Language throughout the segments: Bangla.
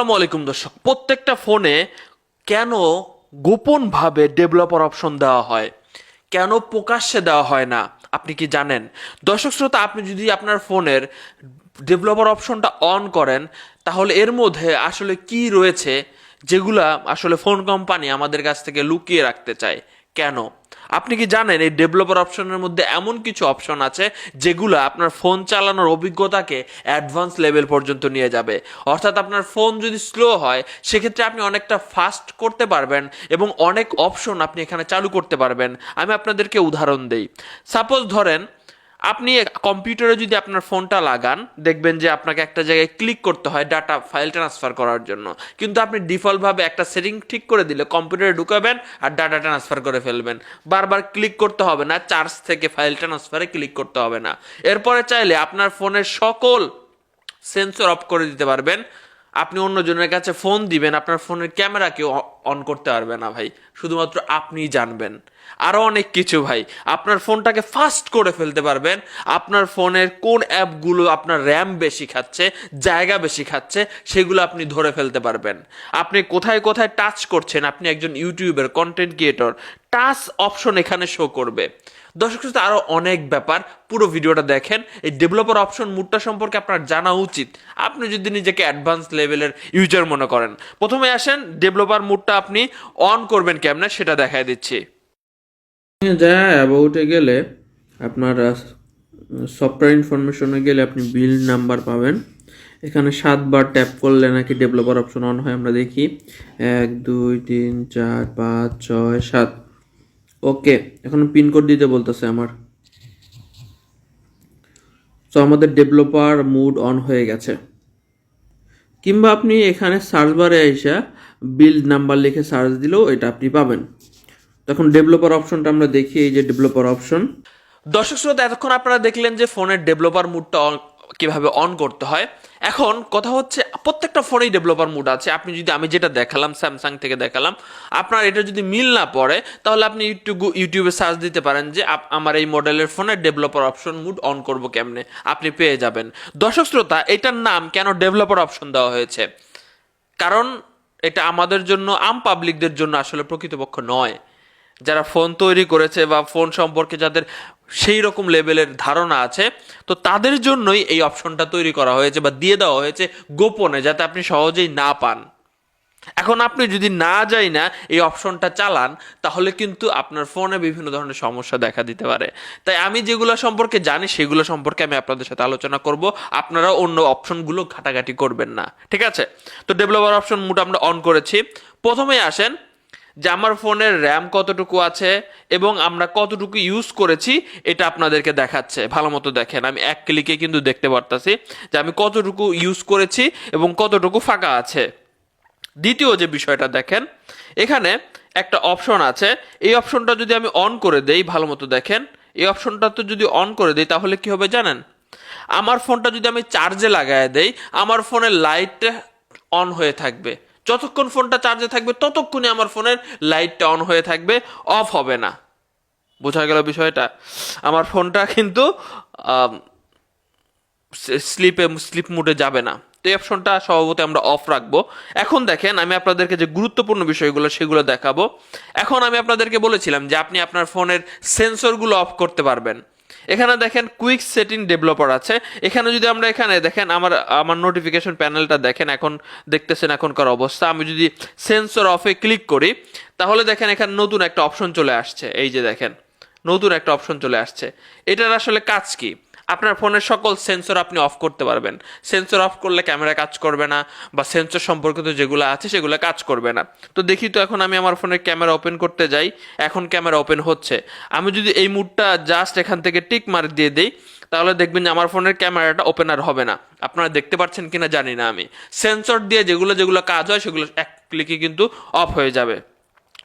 আসসালামু আলাইকুম দর্শক, প্রত্যেকটা ফোনে কেন গোপনভাবে ডেভেলপার অপশন দেওয়া হয়, কেন প্রকাশ্যে দেওয়া হয় না, আপনি কি জানেন? দর্শক শ্রোতা, আপনি যদি আপনার ফোনের ডেভেলপার অপশনটা অন করেন, তাহলে এর মধ্যে আসলে কি রয়েছে যেগুলা আসলে ফোন কোম্পানি আমাদের কাছ থেকে লুকিয়ে রাখতে চায়। কেন? আপনি কি জানেন এই ডেভেলপার অপশনের মধ্যে এমন কিছু অপশন আছে যেগুলো আপনার ফোন চালানোর অভিজ্ঞতাকে অ্যাডভান্স লেভেল পর্যন্ত নিয়ে যাবে? অর্থাৎ আপনার ফোন যদি স্লো হয়, সেক্ষেত্রে আপনি অনেকটা ফাস্ট করতে পারবেন এবং অনেক অপশন আপনি এখানে চালু করতে পারবেন। আমি আপনাদেরকে উদাহরণ দেই। সাপোজ ধরেন, আপনি কম্পিউটারে যদি আপনার ফোনটা লাগান, দেখবেন যে আপনাকে একটা জায়গায় ক্লিক করতে হয় ডাটা ফাইল ট্রান্সফার করার জন্য, কিন্তু আপনি ডিফল্টভাবে একটা সেটিং ঠিক করে দিলে কম্পিউটারে ঢুকাবেন আর ডাটা ট্রান্সফার করে ফেলবেন। বারবার ক্লিক করতে হবে না, চার্জ থেকে ফাইল ট্রান্সফারে ক্লিক করতে হবে না। এরপরে চাইলে আপনার ফোনের সকল সেন্সর অফ করে দিতে পারবেন। আপনি অন্যজনের কাছে ফোন দিবেন, আপনার ফোনের ক্যামেরা কেউ অন করতে পারবে না ভাই, শুধুমাত্র আপনিই জানবেন। আরও অনেক কিছু ভাই, আপনার ফোনটাকে ফাস্ট করে ফেলতে পারবেন। আপনার ফোনের কোন অ্যাপগুলো আপনার র্যাম বেশি খাচ্ছে, জায়গা বেশি খাচ্ছে, সেগুলো আপনি ধরে ফেলতে পারবেন। আপনি কোথায় কোথায় টাচ করছেন, আপনি একজন ইউটিউবের কন্টেন্ট ক্রিয়েটর, টাচ অপশন এখানে শো করবে। দর্শক শ্রোতা, আরও অনেক ব্যাপার, পুরো ভিডিওটা দেখেন। এই ডেভেলপার অপশন মুডটা সম্পর্কে আপনার জানা উচিত, আপনি যদি নিজেকে অ্যাডভান্স লেভেলের ইউজার মনে করেন। প্রথমে আসেন, ডেভেলপার মুডটা আপনি অন করবেন কেমনে সেটা দেখাই দিচ্ছি। যা অ্যাবাউটে গেলে আপনার সফটওয়্যার ইনফরমেশনে গেলে আপনি বিল্ড নাম্বার পাবেন। এখানে 7 বার ট্যাপ করলে নাকি ডেভেলপার অপশন অন হয়। আমরা দেখি 1 2 3 4 5 6 7। ওকে, এখন পিনকোড দিতে বলতেছে আমার। তো আমাদের ডেভেলপার মুড অন হয়ে গেছে। কিংবা আপনি এখানে সার্চ বারে এসে বিল্ড নাম্বার লিখে সার্চ দিলেও এটা আপনি পাবেন। তখন ডেভেলপার অপশনটা আমরা দেখি, এই যে ডেভেলপার অপশন। দর্শক শ্রোতা, এতক্ষণ আপনারা দেখলেন যে ফোনের ডেভেলপার মুডটা কিভাবে অন করতে হয়। এখন কথা হচ্ছে, প্রত্যেকটা ফোনেই ডেভেলপার মুড আছে। আপনি যদি, আমি যেটা দেখালাম স্যামসাং থেকে দেখালাম, আপনার এটা যদি মিল না পড়ে, তাহলে আপনি ইউটিউবে সার্চ দিতে পারেন যে আমার এই মডেলের ফোনের ডেভেলপার অপশন মুড অন করব কেমনে, আপনি পেয়ে যাবেন। দর্শক শ্রোতা, এটার নাম কেন ডেভেলপার অপশন দেওয়া হয়েছে? কারণ এটা আমাদের জন্য, আম পাবলিকদের জন্য আসলে প্রকৃতপক্ষ নয়। যারা ফোন তৈরি করেছে বা ফোন সম্পর্কে যাদের সেই রকম লেভেলের ধারণা আছে, তো তাদের জন্যই এই অপশনটা তৈরি করা হয়েছে বা দিয়ে দেওয়া হয়েছে গোপনে, যাতে আপনি সহজেই না পান। এখন আপনি যদি না যাই না এই অপশনটা চালান, তাহলে কিন্তু আপনার ফোনে বিভিন্ন ধরনের সমস্যা দেখা দিতে পারে। তাই আমি যেগুলো সম্পর্কে জানি সেগুলো সম্পর্কে আমি আপনাদের সাথে আলোচনা করব। আপনারা অন্য অপশনগুলো ঘাটাঘাটি করবেন না, ঠিক আছে? তো ডেভেলপার অপশন মোড আমরা অন করেছি। প্রথমেই আসেন যে আমার ফোনের র্যাম কতটুকু আছে এবং আমরা কতটুকু ইউজ করেছি, এটা আপনাদেরকে দেখাচ্ছে। ভালো মতো দেখেন, আমি এক ক্লিকে কিন্তু দেখতে পারতাছি যে আমি কতটুকু ইউজ করেছি এবং কতটুকু ফাঁকা আছে। দ্বিতীয় যে বিষয়টা দেখেন, এখানে একটা অপশন আছে, এই অপশনটা যদি আমি অন করে দেই, ভালো মতো দেখেন, এই অপশনটা তো যদি অন করে দেই তাহলে কি হবে জানেন? আমার ফোনটা যদি আমি চার্জে লাগায় দেই, আমার ফোনের লাইটটা অন হয়ে থাকবে। যতক্ষণ ফোনটা চার্জে থাকবে ততক্ষণই আমার ফোনের লাইটটা অন হয়ে থাকবে, অফ হবে না। বোঝা গেল বিষয়টা? আমার ফোনটা কিন্তু স্লিপ মুডে যাবে না। তো এই অপশনটা স্বভাবতই আমরা অফ রাখবো। এখন দেখেন, আমি আপনাদেরকে যে গুরুত্বপূর্ণ বিষয়গুলো সেগুলো দেখাবো। এখন আমি আপনাদেরকে বলেছিলাম যে আপনি আপনার ফোনের সেন্সরগুলো অফ করতে পারবেন। এখানে দেখেন কুইক সেটিং ডেভেলপার আছে। এখানে যদি আমরা এখানে দেখেন, আমার আমার নোটিফিকেশন প্যানেলটা দেখেন, এখন দেখতেছেন এখনকার অবস্থা। আমি যদি সেন্সর অফে ক্লিক করি, তাহলে দেখেন এখানে নতুন একটা অপশন চলে আসছে। এই যে দেখেন, নতুন একটা অপশন চলে আসছে। এটার আসলে কাজ কি? আপনার ফোনের সকল সেন্সর আপনি অফ করতে পারবেন। সেন্সর অফ করলে ক্যামেরা কাজ করবে না, বা সেন্সর সম্পর্কিত যেগুলো আছে সেগুলো কাজ করবে না। তো দেখি তো, এখন আমি আমার ফোনের ক্যামেরা ওপেন করতে যাই, এখন ক্যামেরা ওপেন হচ্ছে। আমি যদি এই মুডটা জাস্ট এখান থেকে টিক মার্ক দিয়ে দিই, তাহলে দেখবেন যে আমার ফোনের ক্যামেরাটা ওপেন আর হবে না। আপনারা দেখতে পাচ্ছেন কিনা জানি না। আমি সেন্সর দিয়ে যেগুলো যেগুলো কাজ হয় সেগুলো এক ক্লিকে কিন্তু অফ হয়ে যাবে।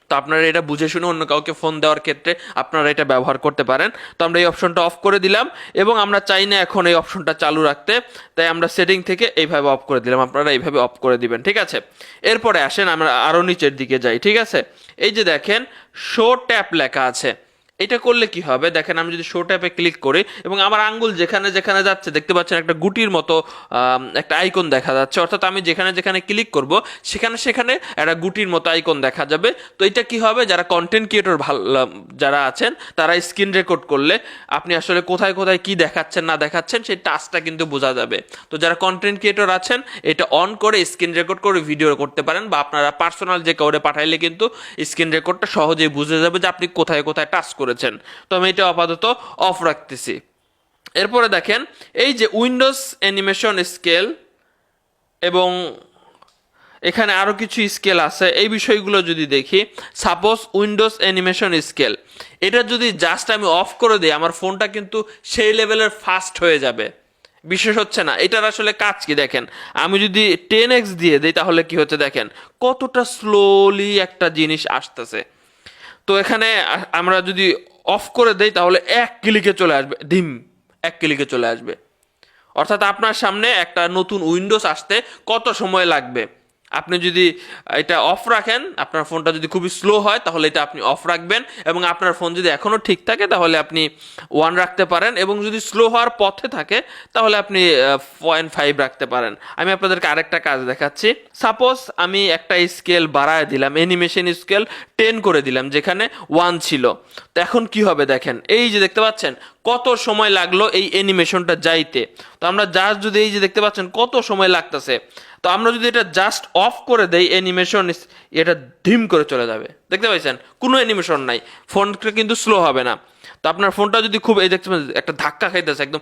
তো আপনারা এটা বুঝে শুনে অন্য কাউকে ফোন দেওয়ার ক্ষেত্রে আপনারা এটা ব্যবহার করতে পারেন। তো আমরা এই অপশনটা অফ করে দিলাম এবং আমরা চাই না এখন এই অপশনটা চালু রাখতে, তাই আমরা সেটিং থেকে এইভাবে অফ করে দিলাম। আপনারা এইভাবে অফ করে দিবেন, ঠিক আছে? এরপরে আসেন আমরা আরও নিচের দিকে যাই, ঠিক আছে? এই যে দেখেন, শো ট্যাপ লেখা আছে, এটা করলে কি হবে দেখেন, আমি যদি শো ট্যাপে ক্লিক করি এবং আমার আঙ্গুল যেখানে যেখানে যাচ্ছে দেখতে পাচ্ছেন একটা গুটির মতো একটা আইকন দেখা যাচ্ছে, অর্থাৎ আমি যেখানে যেখানে ক্লিক করব সেখানে সেখানে একটা গুটির মতো আইকন দেখা যাবে। তো এটা কি হবে, যারা কন্টেন্ট ক্রিয়েটর যারা আছেন তারা স্ক্রিন রেকর্ড করলে আপনি আসলে কোথায় কোথায় কি দেখাচ্ছেন না দেখাচ্ছেন সেই টাচটা কিন্তু বোঝা যাবে। তো যারা কন্টেন্ট ক্রিয়েটর আছেন এটা অন করে স্ক্রিন রেকর্ড করে ভিডিও করতে পারেন, বা আপনারা পার্সোনাল যে কাউরে পাঠাইলে কিন্তু স্ক্রিন রেকর্ডটা সহজেই বুঝে যাবে যে আপনি কোথায় কোথায় টাচ করেছেন। তো আমি এটা আপাতত অফ রাখতেছি। এরপরে দেখেন এই যে উইন্ডোজ অ্যানিমেশন স্কেল এবং এখানে আরও কিছু স্কেল আছে, এই বিষয়গুলো যদি দেখি, সাপোজ উইন্ডোজ অ্যানিমেশন স্কেল, এটা যদি জাস্ট আমি অফ করে দিই আমার ফোনটা কিন্তু সেই লেভেলের ফাস্ট হয়ে যাবে। বিশেষ হচ্ছে না, এটার আসলে কাজ কি দেখেন, আমি যদি 10x দিয়ে দিই তাহলে কি হচ্ছে দেখেন কতটা স্লোলি একটা জিনিস আসতেছে। তো এখানে আমরা যদি অফ করে দেই তাহলে এক ক্লিকে চলে আসবে, ধিম, এক ক্লিকে চলে আসবে। অর্থাৎ আপনার সামনে একটা নতুন উইন্ডোজ আসতে কত সময় লাগবে, আপনি যদি এটা অফ রাখেন, আপনার ফোনটা যদি খুবই স্লো হয় তাহলে এটা আপনি অফ রাখবেন, এবং আপনার ফোন যদি এখনও ঠিক থাকে তাহলে আপনি 1 রাখতে পারেন, এবং যদি স্লো হওয়ার পথে থাকে তাহলে আপনি 0.5 রাখতে পারেন। আমি আপনাদেরকে আরেকটা কাজ দেখাচ্ছি। সাপোজ আমি একটা স্কেল বাড়ায় দিলাম, অ্যানিমেশন স্কেল 10 করে দিলাম যেখানে 1 ছিল। তো এখন কি হবে দেখেন, এই যে দেখতে পাচ্ছেন কত সময় লাগলো এই অ্যানিমেশনটা যাইতে। তো আমরা জাস্ট যদি এই যে দেখতে পাচ্ছেন কত সময় লাগতেছে, তো আমরা যদি এটা জাস্ট অফ করে দেই অ্যানিমেশন, এটা ধিম করে চলে যাবে। দেখতে পাচ্ছেন কোনো অ্যানিমেশন নাই, ফোনটা কিন্তু স্লো হবে না। তো আপনার ফোনটা যদি খুব এই দেখতে একটা ধাক্কা খাইতেছে, একদম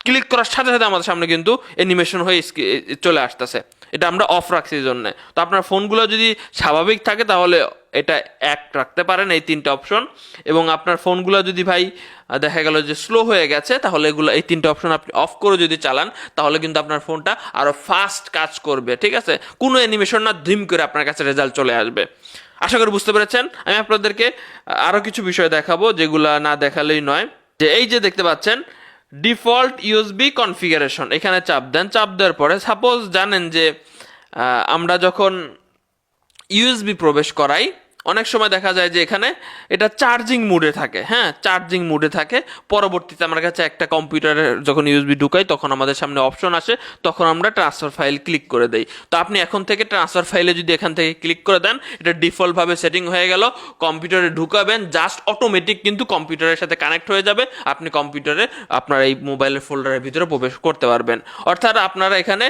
ক্লিক করার সাথে সাথে আমাদের সামনে কিন্তু অ্যানিমেশন হয়ে চলে আসতেছে, এটা আমরা অফ রাখছি এই জন্যে। তো আপনার ফোনগুলো যদি স্বাভাবিক থাকে তাহলে এটা এক রাখতে পারেন, এই 3টে অপশন। এবং আপনার ফোনগুলো যদি ভাই দেখা গেল যে স্লো হয়ে গেছে তাহলে এগুলো এই 3টে অপশন আপনি অফ করে যদি চালান তাহলে কিন্তু আপনার ফোনটা আরও ফাস্ট কাজ করবে, ঠিক আছে? কোনো অ্যানিমেশন না, ধিম করে আপনার কাছে রেজাল্ট চলে আসবে। আশা করি বুঝতে পেরেছেন। আমি আপনাদেরকে আরও কিছু বিষয় দেখাবো যেগুলা না দেখালেই নয়। যে এই যে দেখতে পাচ্ছেন ডিফল্ট ইউএসবি কনফিগারেশন, এখানে চাপ দেন। চাপ দেওয়ার পরে সাপোজ জানেন যে আমরা যখন ইউএসবি প্রবেশ করাই অনেক সময় দেখা যায় যে এখানে এটা চার্জিং মুডে থাকে, হ্যাঁ চার্জিং মুডে থাকে। পরবর্তীতে আমার কাছে একটা কম্পিউটারে যখন ইউএসবি ঢুকাই তখন আমাদের সামনে অপশন আসে, তখন আমরা ট্রান্সফার ফাইল ক্লিক করে দেই। তো আপনি এখন থেকে ট্রান্সফার ফাইলে যদি এখান থেকে ক্লিক করে দেন, এটা ডিফল্টভাবে সেটিং হয়ে গেল। কম্পিউটারে ঢুকাবেন, জাস্ট অটোমেটিক কিন্তু কম্পিউটারের সাথে কানেক্ট হয়ে যাবে, আপনি কম্পিউটারে আপনার এই মোবাইলের ফোল্ডারের ভিতরে প্রবেশ করতে পারবেন। অর্থাৎ আপনারা এখানে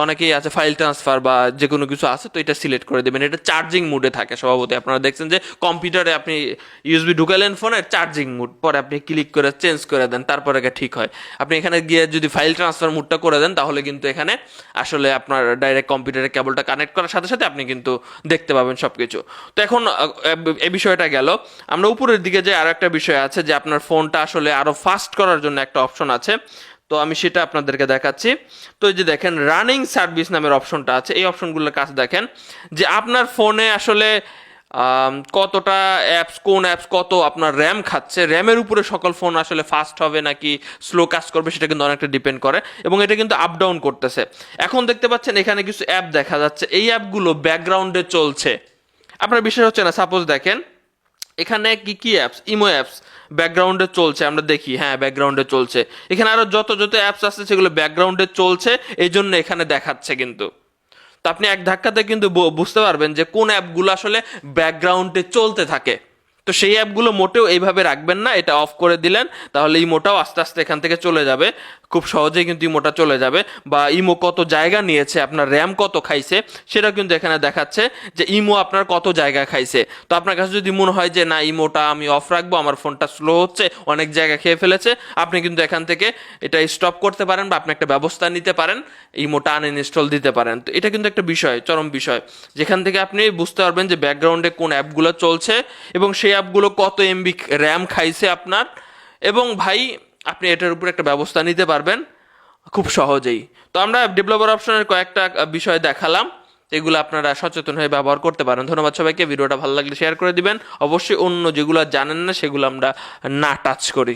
অনেকেই আছে ফাইল ট্রান্সফার বা যে কোনো কিছু আছে, তো এটা সিলেক্ট করে দেবেন। এটা চার্জিং মুডে থাকে স্বভাবতই। আপনারা দেখছেন যে কম্পিউটারে আপনি ইউএসবি ঢুকালেন ফোনের চার্জিং মুড, পরে আপনি ক্লিক করে চেঞ্জ করে দেন, তারপরে ঠিক হয়। আপনি এখানে গিয়ে যদি ফাইল ট্রান্সফার মুডটা করে দেন তাহলে কিন্তু এখানে আসলে আপনার ডাইরেক্ট কম্পিউটারের কেবলটা কানেক্ট করার সাথে সাথে আপনি কিন্তু দেখতে পাবেন সব কিছু। তো এখন এই বিষয়টা গেল। আমরা উপরের দিকে যে আরো একটা বিষয় আছে যে আপনার ফোনটা আসলে আরো ফাস্ট করার জন্য একটা অপশন আছে, তো আমি সেটা আপনাদেরকে দেখাচ্ছি। তো এই যে দেখেন রানিং সার্ভিস নামের অপশনটা আছে, এই অপশনগুলোর কাছে দেখেন যে আপনার ফোনে আসলে কতটা অ্যাপস, কোন অ্যাপস কত আপনার র্যাম খাচ্ছে, র্যামের উপরে সকল ফোন আসলে ফাস্ট হবে নাকি স্লো কাজ করবে সেটা কিন্তু অনেকটা ডিপেন্ড করে, এবং এটা কিন্তু আপ ডাউন করতেছে। এখন দেখতে পাচ্ছেন এখানে কিছু অ্যাপ দেখা যাচ্ছে, এই অ্যাপগুলো ব্যাকগ্রাউন্ডে চলছে, আপনার বিশ্বাস হচ্ছে না। সাপোজ দেখেন এখানে কি কি অ্যাপস, ইমো অ্যাপস ব্যাকগ্রাউন্ডে চলছে, আমরা দেখি হ্যাঁ ব্যাকগ্রাউন্ডে চলছে। এখানে আরো যত যত অ্যাপস আছে সেগুলো ব্যাকগ্রাউন্ডে চলছে, এই জন্য এখানে দেখাচ্ছে কিন্তু। তো আপনি এক ধাক্কাতে কিন্তু বুঝতে পারবেন যে কোন অ্যাপগুলো আসলে ব্যাকগ্রাউন্ডে চলতে থাকে। তো সেই অ্যাপগুলো মোটেও এইভাবে রাখবেন না, এটা অফ করে দিলেন তাহলে ইমোটাও আস্তে আস্তে এখান থেকে চলে যাবে, খুব সহজেই কিন্তু ইমোটা চলে যাবে। বা ইমো কত জায়গা নিয়েছে, আপনার র্যাম কত খাইছে সেটা কিন্তু এখানে দেখাচ্ছে যে ইমো আপনার কত জায়গা খাইছে। তো আপনার কাছে যদি মনে হয় যে না ইমোটা আমি অফ রাখবো, আমার ফোনটা স্লো হচ্ছে, অনেক জায়গা খেয়ে ফেলেছে, আপনি কিন্তু এখান থেকে এটা স্টপ করতে পারেন বা আপনি একটা ব্যবস্থা নিতে পারেন, ইমোটা আনইনস্টল দিতে পারেন। তো এটা কিন্তু একটা বিষয়, চরম বিষয়, যেখান থেকে আপনি বুঝতে পারবেন যে ব্যাকগ্রাউন্ডে কোন অ্যাপগুলো চলছে এবং সেই অ্যাপগুলো কত এমবি র্যাম খাইছে আপনার। এবং ভাই আপনি এটার উপর একটা ব্যবস্থা নিতে পারবেন খুব সহজেই। তো আমরা ডেভেলপার অপশনের কয়েকটা বিষয় দেখালাম, এগুলো আপনারা সচেতন হয়ে ব্যবহার করতে পারেন। ধন্যবাদ সবাইকে, ভিডিওটা ভালো লাগলে শেয়ার করে দিবেন। অবশ্যই অন্য যেগুলো জানেন না সেগুলো আমরা না টাচ করি।